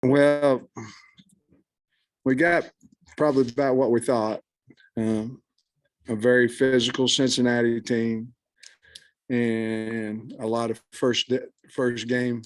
Well, we got probably about what we thought. Um, a very physical Cincinnati team, and a lot of first game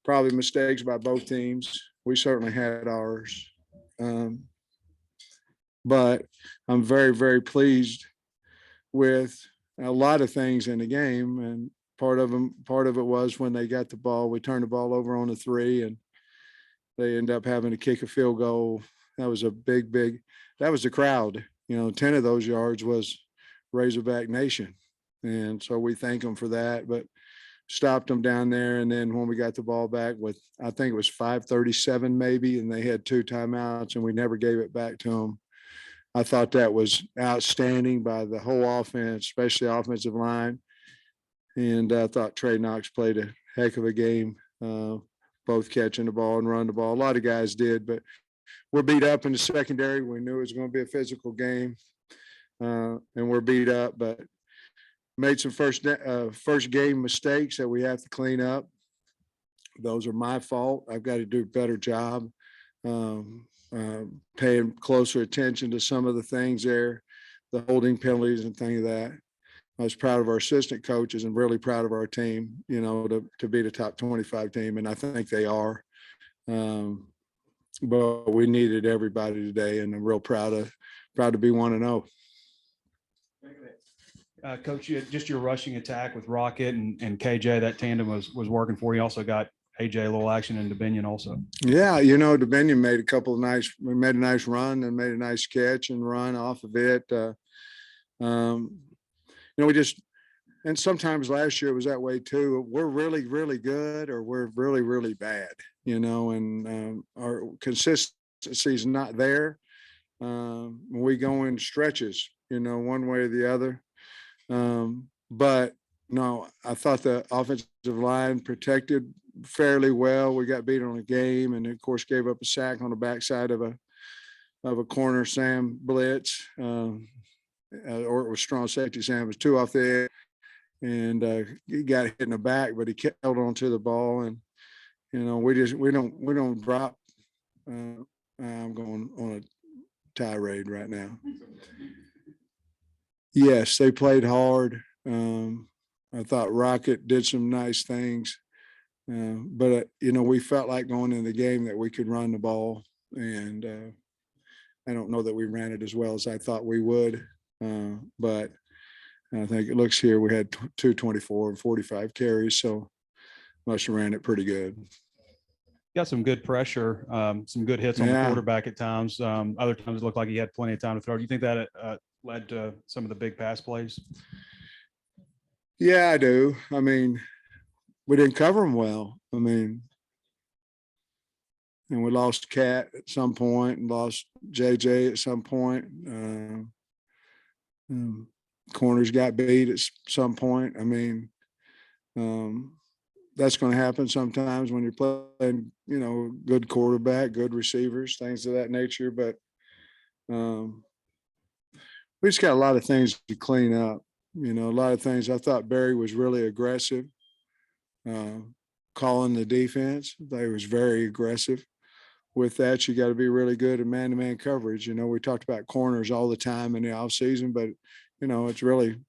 probably mistakes by both teams. We certainly had ours, um, but I'm very pleased with a lot of things in the game, and part of it was when they got the ball, we turned the ball over on the three, and they end up having to kick a field goal. That was a big. That was the crowd. 10 of those yards was Razorback Nation, and so we thank them for that. But stopped them down there, and then when we got the ball back with, I think it was 5:37 maybe, and they had two timeouts, and we never gave it back to them. I thought that was outstanding by the whole offense, especially offensive line. And I thought Trey Knox played a heck of a game, both catching the ball and running the ball. A lot of guys did, but we're beat up in the secondary. We knew it was going to be a physical game, and we're beat up, but made some first game mistakes that we have to clean up. Those are my fault. I've got to do a better job. Paying closer attention to some of the things there, the holding penalties and things of that. I was proud of our assistant coaches and really proud of our team, to be the top 25 team, and I think they are. But we needed everybody today, and I'm real proud to be 1-0. Coach, just your rushing attack with Rocket and KJ, that tandem was working for you. You also got AJ a little action in DeBinion also. Yeah, DeBinion made we made a nice run and made a nice catch and run off of it. And sometimes last year it was that way too. We're really good, or we're really bad, and our consistency is not there. We go in stretches, one way or the other. But no, I thought the offensive line protected fairly well. We got beat on a game, and of course gave up a sack on the backside of a corner Sam blitz, or it was strong safety Sam. It was two off the edge, and he got hit in the back, but he held on to the ball, and we don't drop. I'm going on a tirade right now. Yes, they played hard. I thought Rocket did some nice things, but we felt like going in the game that we could run the ball, and I don't know that we ran it as well as I thought we would, but I think it looks here we had 224 and 45 carries, so must have ran it pretty good. Got some good pressure, some good hits on the quarterback at times. Other times it looked like he had plenty of time to throw. Do you think that led to some of the big pass plays? Yeah, I do. I mean, we didn't cover them well. And we lost Cat at some point and lost JJ at some point. Corners got beat at some point. That's going to happen sometimes when you're playing, good quarterback, good receivers, things of that nature. But we just got a lot of things to clean up. A lot of things. I thought Barry was really aggressive, calling the defense. They was very aggressive. With that, you got to be really good at man-to-man coverage. We talked about corners all the time in the offseason, but, it's really,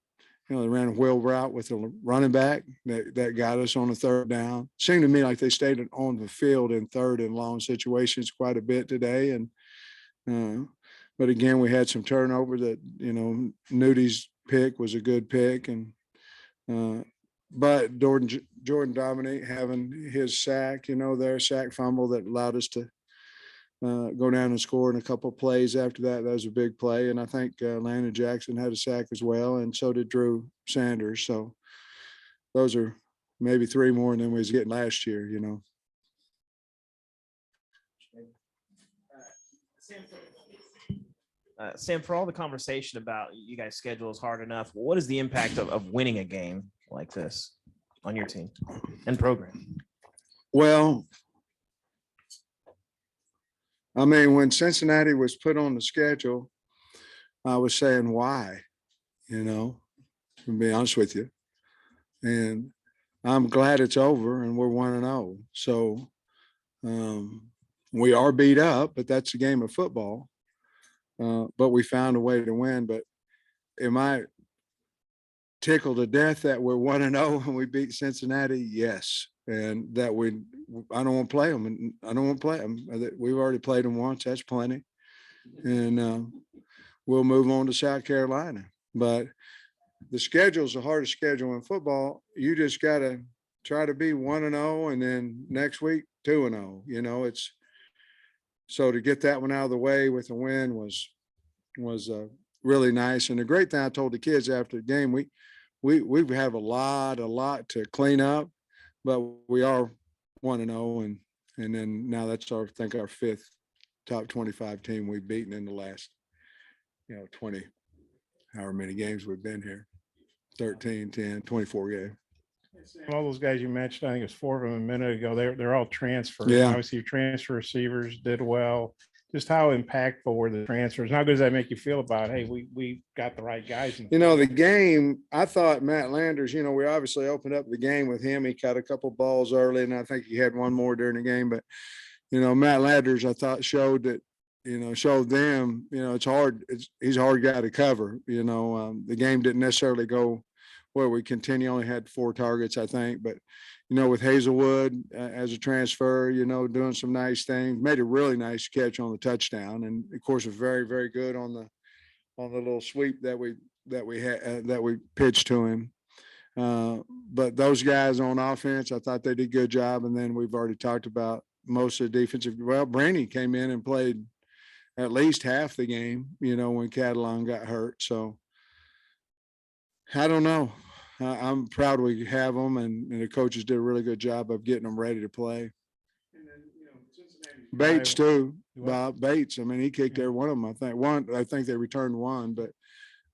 they ran a wheel route with a running back that got us on a third down. Seemed to me like they stayed on the field in third and long situations quite a bit today. But again, we had some turnover that, Nudi's pick was a good pick. But Jordan Dominique having his sack, their sack fumble that allowed us to go down and score in a couple of plays after that. That was a big play. And I think Landon Jackson had a sack as well, and so did Drew Sanders. So those are maybe three more than we was getting last year, Sam, for all the conversation about you guys' schedule is hard enough, what is the impact of winning a game like this on your team and program? Well, when Cincinnati was put on the schedule, I was saying, why, to be honest with you. And I'm glad it's over and we're 1-0. So We are beat up, but that's a game of football. But we found a way to win. But am I tickled to death that we're 1-0 and we beat Cincinnati? Yes. And that I don't want to play them. And I don't want to play them. We've already played them once. That's plenty. And we'll move on to South Carolina. But the schedule is the hardest schedule in football. You just got to try to be 1-0 and then next week 2-0. You know, it's so to get that one out of the way with a win was really nice. And the great thing I told the kids after the game, we have a lot to clean up, but we are 1-0, and then now that's I think our fifth top 25 team we've beaten in the last 20 however many games we've been here. 13, 10, 24 games. All those guys you mentioned, I think it was 4 of them a minute ago. They're all transfers. Yeah. Obviously, your transfer receivers did well. Just how impactful were the transfers? How good does that make you feel about, hey, we got the right guys? The game, I thought Matt Landers, we obviously opened up the game with him. He caught a couple balls early, and I think he had one more during the game. But, Matt Landers, I thought showed that, showed them, it's hard. He's a hard guy to cover. The game didn't necessarily go where we continue. Only had 4 targets, I think. But, with Hazelwood as a transfer, doing some nice things, made a really nice catch on the touchdown. And of course, was very, very good on the little sweep that we pitched to him. But those guys on offense, I thought they did a good job. And then we've already talked about most of the defensive. Well, Brandy came in and played at least half the game, when Catalan got hurt. So I don't know. I'm proud we have them, and the coaches did a really good job of getting them ready to play. And then, Bates too, Bob Bates. I mean, he kicked every one of them. I think they returned one, but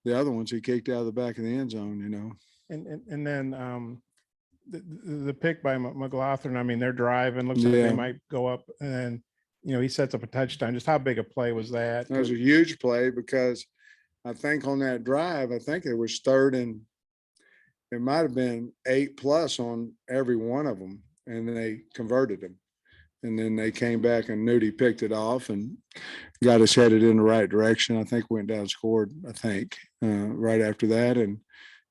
the other ones he kicked out of the back of the end zone. And then the pick by McLaughlin. I mean, they're driving. Looks like they might go up, and then he sets up a touchdown. Just how big a play was that? That was a huge play because I think on that drive, I think it was third and. It might have been 8+ on every one of them, and then they converted them. And then they came back and Nudie picked it off and got us headed in the right direction. I think went down, scored, right after that.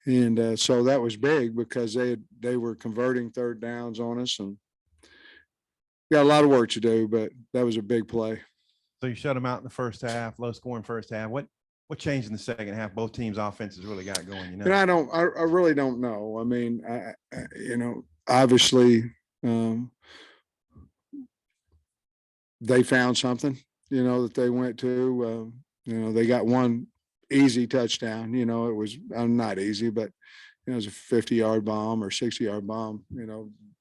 And so that was big because they were converting third downs on us, and got a lot of work to do, but that was a big play. So you shut them out in the first half, low scoring first half. What changed in the second half? Both teams' offenses really got going. And I really don't know. I mean, obviously, they found something, that they went to. They got one easy touchdown. It was not easy, but it was a 50-yard bomb or 60-yard bomb.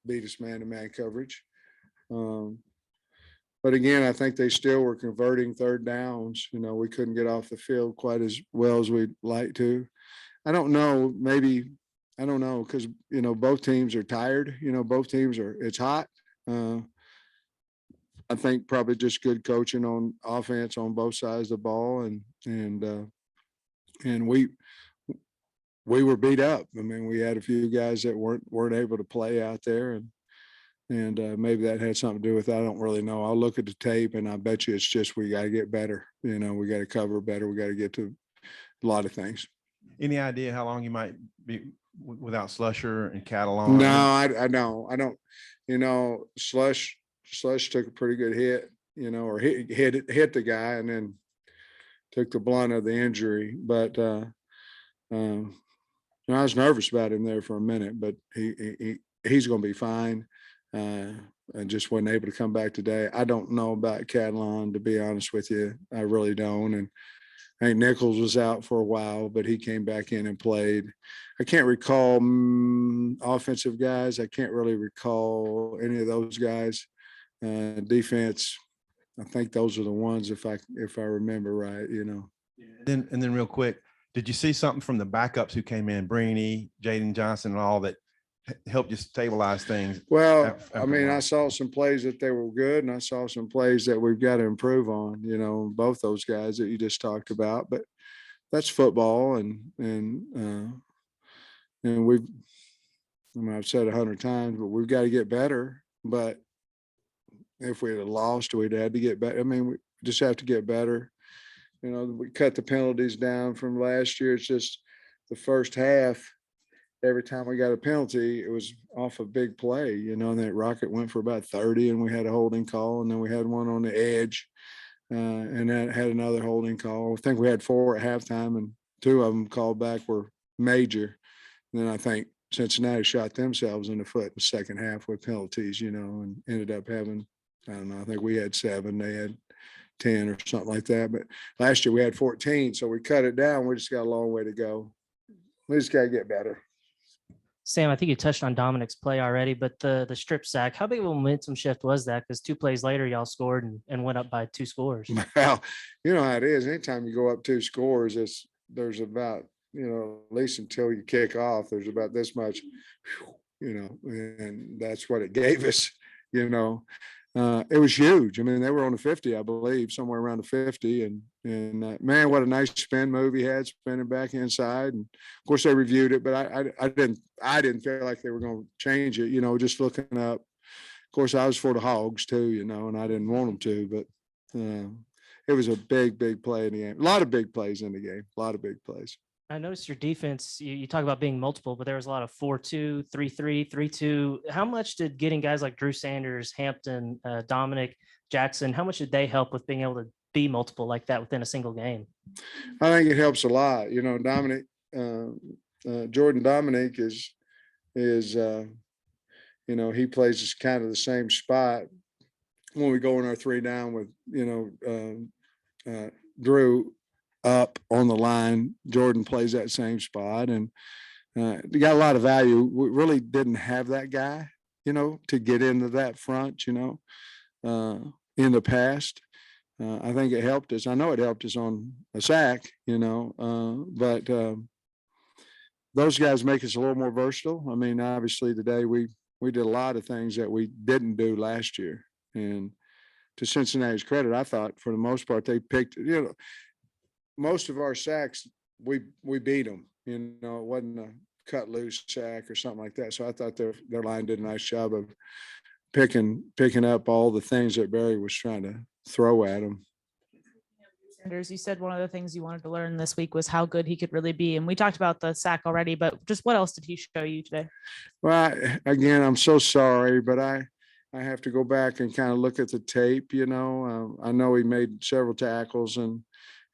Beat us man-to-man coverage. But again, I think they still were converting third downs. We couldn't get off the field quite as well as we'd like to. I don't know. Maybe, I don't know, because, both teams are tired. Both teams it's hot. I think probably just good coaching on offense on both sides of the ball. And we were beat up. I mean, we had a few guys that weren't able to play out there. And maybe that had something to do with it. I don't really know. I'll look at the tape, and I bet you it's just we got to get better. We got to cover better. We got to get to a lot of things. Any idea how long you might be without Slusher and Catalan? No, I don't. Slush took a pretty good hit, or hit the guy and then took the blunt of the injury. But I was nervous about him there for a minute, but he's going to be fine. And just wasn't able to come back today. I don't know about Catalan, to be honest with you. I really don't. And I think Nichols was out for a while, but he came back in and played. I can't recall offensive guys. I can't really recall any of those guys. Defense, I think those are the ones if I remember right. And then real quick, did you see something from the backups who came in, Breeny, Jaden Johnson, and all that helped you stabilize things? Well, I saw some plays that they were good, and I saw some plays that we've got to improve on, both those guys that you just talked about. But that's football, and I've said 100 times, but we've got to get better. But if we had lost, we'd had to get better. I mean, we just have to get better. You know, we cut the penalties down from last year. It's just the first half. Every time we got a penalty, it was off a big play, you know, and that Rocket went for about 30 and we had a holding call, and then we had one on the edge and that had another holding call. I think we had 4 at halftime, and 2 of them called back were major. And then I think Cincinnati shot themselves in the foot in the second half with penalties, you know, and ended up having, I don't know, I think we had 7, they had 10 or something like that. But last year we had 14, so we cut it down. We just got a long way to go. We just got to get better. Sam, I think you touched on Dominic's play already, but the strip sack, how big of a momentum shift was that? Because 2 plays later, y'all scored and went up by 2 scores. Well, you know how it is. Anytime you go up 2 scores, there's about, you know, at least until you kick off, there's about this much, you know, and that's what it gave us, you know. It was huge. I mean, they were on the 50, I believe, somewhere around the 50. And man, what a nice spin move he had, spinning back inside. And of course, they reviewed it, but I didn't feel like they were going to change it. You know, just looking up. Of course, I was for the Hogs too, you know, and I didn't want them to, but it was a big play in the game. A lot of big plays in the game. A lot of big plays. I noticed your defense, you talk about being multiple, but there was a lot of 4-2, 3-3, 3-2. How much did getting guys like Drew Sanders, Hampton, Dominic, Jackson, how much did they help with being able to be multiple like that within a single game? I think it helps a lot. You know, Dominic, Jordan Dominic is you know, he plays just kind of the same spot when we go in our 3 down with, you know, Drew up on the line. Jordan plays that same spot, and they got a lot of value. We really didn't have that guy, you know, to get into that front, you know, in the past. I think it helped us. I know it helped us on a sack, you know, but those guys make us a little more versatile. I mean, obviously today we did a lot of things that we didn't do last year, and to Cincinnati's credit, I thought for the most part they picked, you know, most of our sacks, we beat them. You know, it wasn't a cut loose sack or something like that. So I thought their line did a nice job of picking up all the things that Barry was trying to throw at them. Sanders, you said one of the things you wanted to learn this week was how good he could really be. And we talked about the sack already, but just what else did he show you today? Well, again, I'm so sorry, but I have to go back and kind of look at the tape, you know. I know he made several tackles, and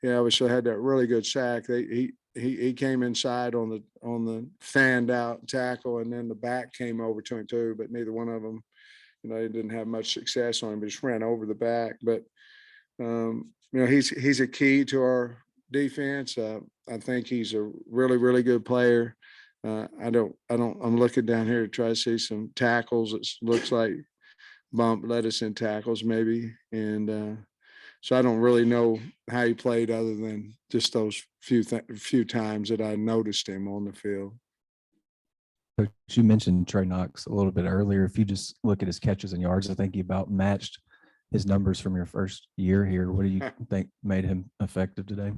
yeah, obviously had that really good sack. He came inside on the fanned out tackle, and then the back came over to him too, but neither one of them, you know, he didn't have much success on him. He just ran over the back. But you know, he's a key to our defense. I think he's a really good player. I'm looking down here to try to see some tackles. It looks like Bump led us in tackles maybe, and so I don't really know how he played other than just those few times that I noticed him on the field. Coach, you mentioned Trey Knox a little bit earlier. If you just look at his catches and yards, I think he about matched his numbers from your first year here. What do you think made him effective today?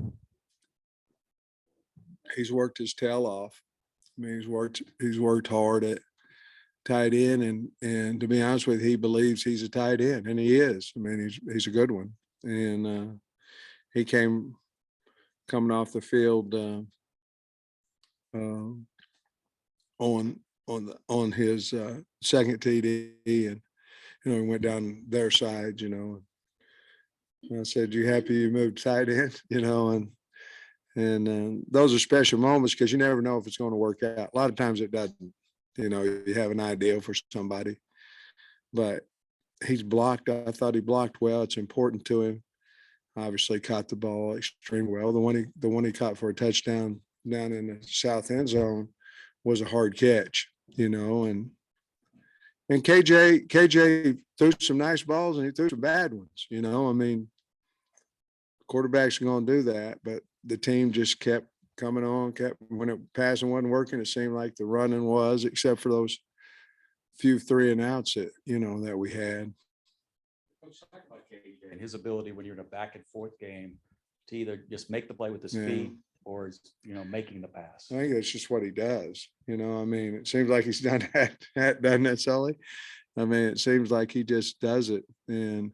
He's worked his tail off. I mean, he's worked hard at tight end, and to be honest with you, he believes he's a tight end, and he is. I mean, he's a good one. And he coming off the field on his second TD, and you know, he went down their side, you know. And I said, "You happy you moved tight end?" You know, and those are special moments because you never know if it's going to work out. A lot of times it doesn't. You know, you have an idea for somebody, but he's blocked. I thought he blocked well. It's important to him. Obviously caught the ball extremely well. The one he caught for a touchdown down in the south end zone was a hard catch, you know, and KJ threw some nice balls and he threw some bad ones, you know. I mean, quarterbacks are going to do that, but the team just kept coming on, when it passing wasn't working, it seemed like the running was, except for those few 3 and outs that, you know, that we had. And his ability when you're in a back and forth game to either just make the play with his feet or, you know, making the pass. I think that's just what he does. You know, I mean, it seems like he's done that, doesn't it, Sully? I mean, it seems like he just does it. And,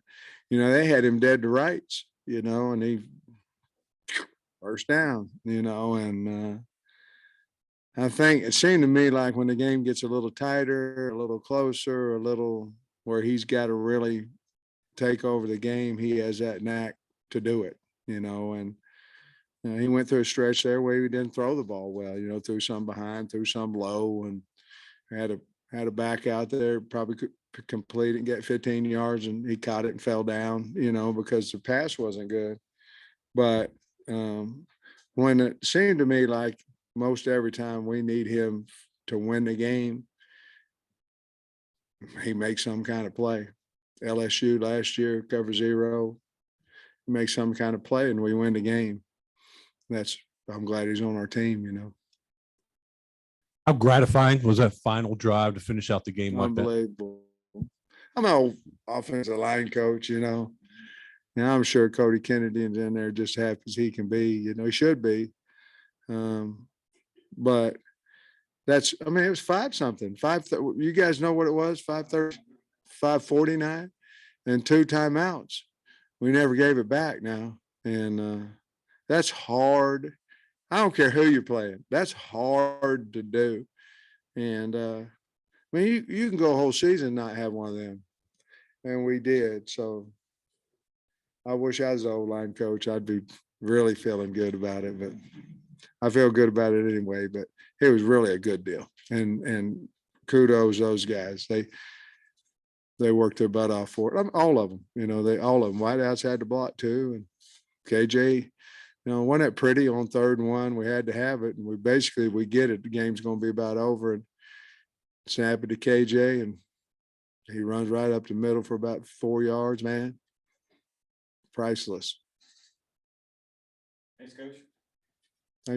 they had him dead to rights, and he first down, and I think it seemed to me like when the game gets a little tighter, a little closer, a little where he's got to really take over the game, he has that knack to do it, and he went through a stretch there where he didn't throw the ball well, threw some behind, threw some low, and had a back out there, probably could complete it and get 15 yards, and he caught it and fell down, because the pass wasn't good. But when it seemed to me like most every time we need him to win the game, he makes some kind of play. LSU last year, cover zero, he makes some kind of play and we win the game. I'm glad he's on our team, How gratifying was that final drive to finish out the game like that? Unbelievable. I'm an old offensive line coach, and I'm sure Cody Kennedy's in there just happy as he can be, he should be. But it was 5-something, you guys know what it was, 5:30, 5:49 and 2 timeouts. We never gave it back now. And that's hard. I don't care who you're playing. That's hard to do. And you can go a whole season and not have one of them. And we did. So I wish I was the O-line coach. I'd be really feeling good about it, but I feel good about it anyway. But it was really a good deal. And kudos those guys. They worked their butt off for it. All of them, all of them. Whiteouts had to block too. And KJ, wasn't that pretty on 3rd and 1? We had to have it. And we get it. The game's going to be about over. And snap it to KJ, and he runs right up the middle for about 4 yards, man. Priceless. Thanks, Coach.